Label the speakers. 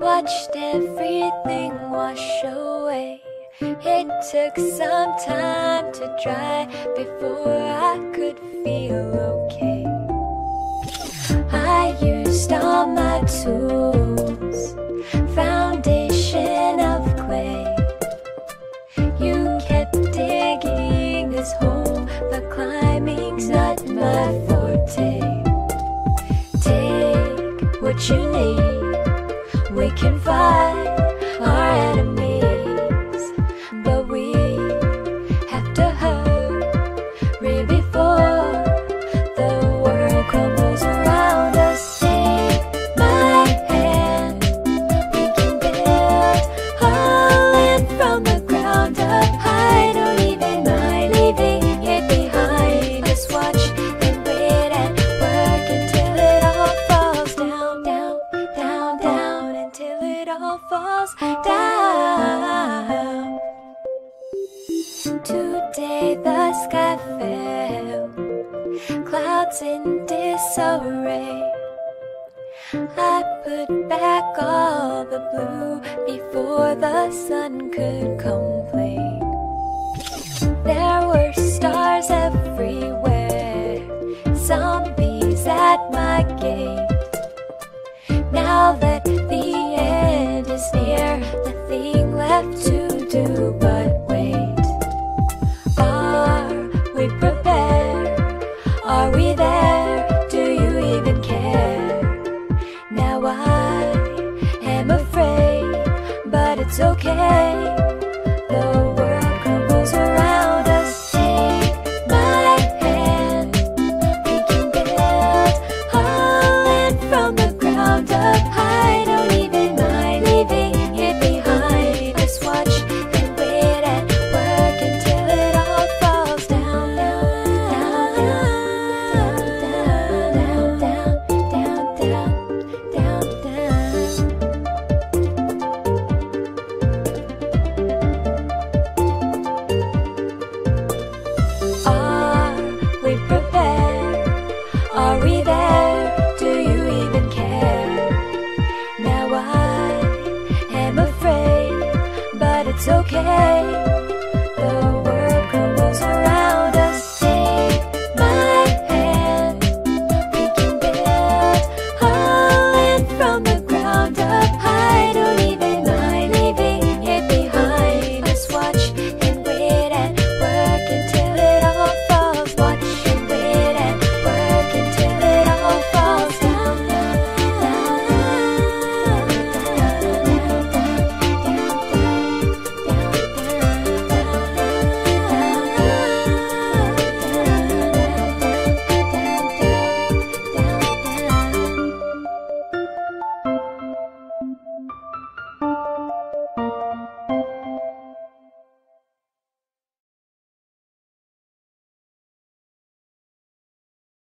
Speaker 1: watched everything wash away. It took some time to dry before I could feel okay. I used all my tools, foundation of clay. You kept digging this hole, but climbing's not my forte. Take what you need, we can fight our enemies, but we have to hurry before the world crumbles around us. Take my hand, we can build a land from the ground up. I don't even mind leaving it behind. Just watch and wait and work until it all falls down, down, down, down, until it all falls down. Today the sky fell, clouds in disarray. I put back all the blue before the sun could complain. There were stars everywhere, zombies at my gate. Now that the end is near, nothing left to do but wait. Are we prepared? Are we there? Do you even care? Now I am afraid, but it's okay. The world crumbles around us. Take my hand, we can build a land from the ground up. I don't even mind leaving it behind. Just watch and wait and work until it all falls down, down, down, down, down, down, down, down, down. Are we prepared? Are we there? Do you even care? Now I am afraid, but it's okay.